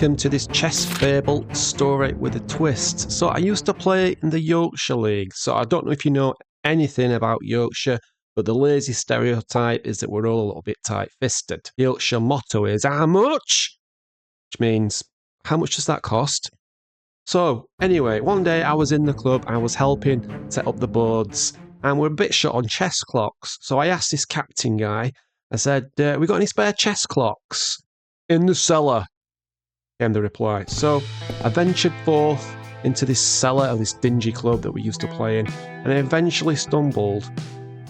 Welcome to this chess fable story with a twist. So I used to play in the Yorkshire League, so I don't know if you know anything about Yorkshire, but the lazy stereotype is that we're all a little bit tight-fisted. The Yorkshire motto is, how much? Which means, how much does that cost? So anyway, one day I was in the club, I was helping set up the boards, and we're a bit short on chess clocks. So I asked this captain guy, I said, we got any spare chess clocks? In the cellar, came the reply. So I ventured forth into this cellar of this dingy club that we used to play in, and I eventually stumbled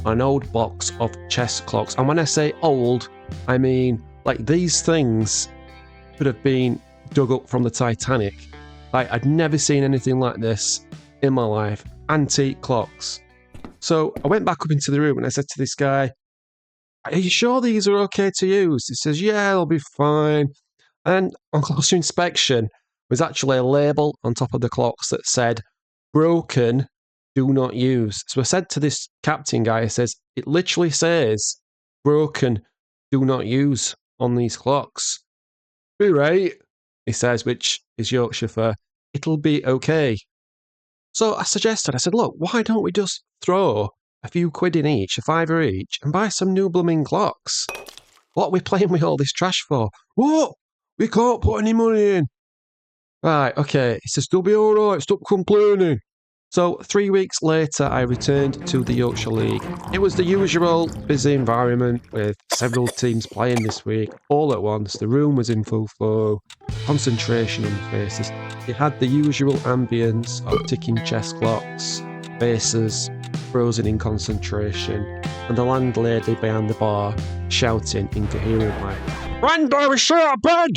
on an old box of chess clocks. And when I say old, I mean like these things could have been dug up from the Titanic. Like, I'd never seen anything like this in my life. Antique clocks. So I went back up into the room and I said to this guy, are you sure these are okay to use? He says, yeah, they'll be fine. And on closer inspection was actually a label on top of the clocks that said, broken, do not use. So I said to this captain guy, he says, it literally says, broken, do not use on these clocks. Be right, he says, which is Yorkshire for, it'll be okay. So I suggested, I said, look, why don't we just throw a few quid in each, a fiver each, and buy some new blooming clocks? What are we playing with all this trash for? What? We can't put any money in. Right, okay. He says, they'll be alright, stop complaining. So 3 weeks later, I returned to the Yorkshire League. It was the usual busy environment with several teams playing this week, all at once. The room was in full flow, concentration on the faces. It had the usual ambience of ticking chess clocks, faces frozen in concentration, and the landlady behind the bar shouting incoherently, "Randall, shut up, bed!"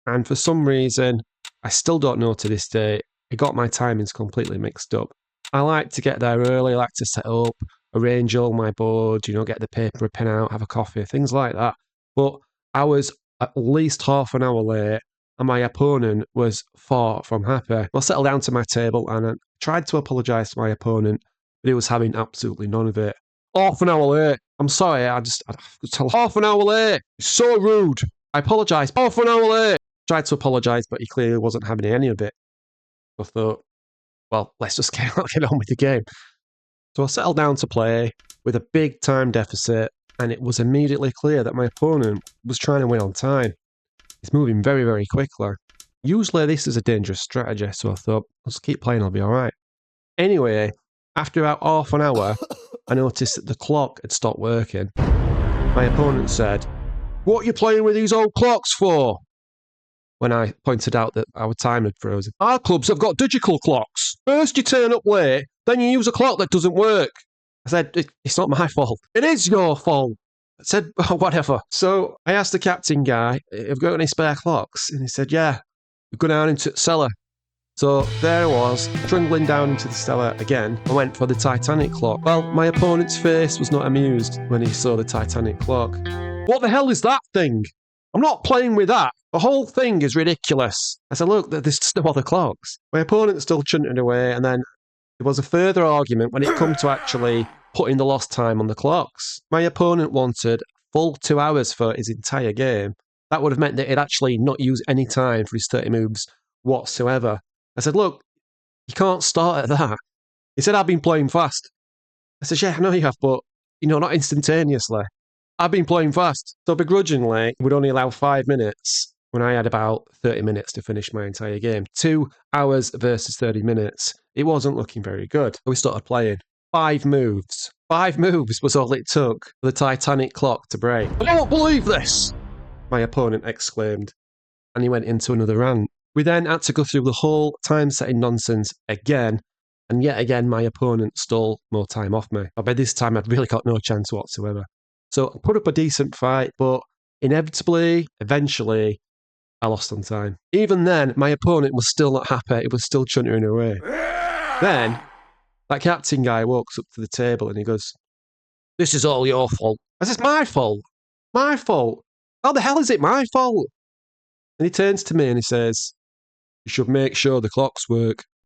And for some reason, I still don't know to this day, I got my timings completely mixed up. I like to get there early, I like to set up, arrange all my boards, get the paper and pen out, have a coffee, things like that. But I was at least half an hour late, and my opponent was far from happy. I settled down to my table and I tried to apologise to my opponent, but he was having absolutely none of it. Half an hour late. I'm sorry, I could tell half an hour late. It's so rude. I apologise. Half an hour late. Tried to apologise, but he clearly wasn't having any of it. I thought, well, let's just get on with the game. So I settled down to play with a big time deficit, and it was immediately clear that my opponent was trying to win on time. He's moving very, very quickly. Usually this is a dangerous strategy, so I thought, let's keep playing, I'll be alright. Anyway, after about half an hour, I noticed that the clock had stopped working. My opponent said, "What are you playing with these old clocks for?" When I pointed out that our time had frozen. Our clubs have got digital clocks. First you turn up late, then you use a clock that doesn't work. I said, it's not my fault. It is your fault. I said, oh, whatever. So I asked the captain guy, have you got any spare clocks? And he said, yeah, we go down into the cellar. So there I was, trundling down into the cellar again. I went for the Titanic clock. Well, my opponent's face was not amused when he saw the Titanic clock. What the hell is that thing? I'm not playing with that. The whole thing is ridiculous. I said, look, there's just no other clocks. My opponent still chunted away, and then there was a further argument when it come to actually putting the lost time on the clocks. My opponent wanted full 2 hours for his entire game. That would have meant that he'd actually not use any time for his 30 moves whatsoever. I said, look, you can't start at that. He said, I've been playing fast. I said, yeah, I know you have, but, not instantaneously. I've been playing fast. So begrudgingly, we'd only allow 5 minutes when I had about 30 minutes to finish my entire game. 2 hours versus 30 minutes. It wasn't looking very good. We started playing. 5 moves. 5 moves was all it took for the Titanic clock to break. I don't believe this! My opponent exclaimed, and he went into another rant. We then had to go through the whole time-setting nonsense again, and yet again my opponent stole more time off me. But by this time I'd really got no chance whatsoever. So I put up a decent fight, but inevitably, eventually, I lost on time. Even then, my opponent was still not happy. He was still chuntering away. Then, that captain guy walks up to the table and he goes, "This is all your fault." I said, "It's my fault. My fault. How the hell is it my fault?" And he turns to me and he says, "You should make sure the clocks work."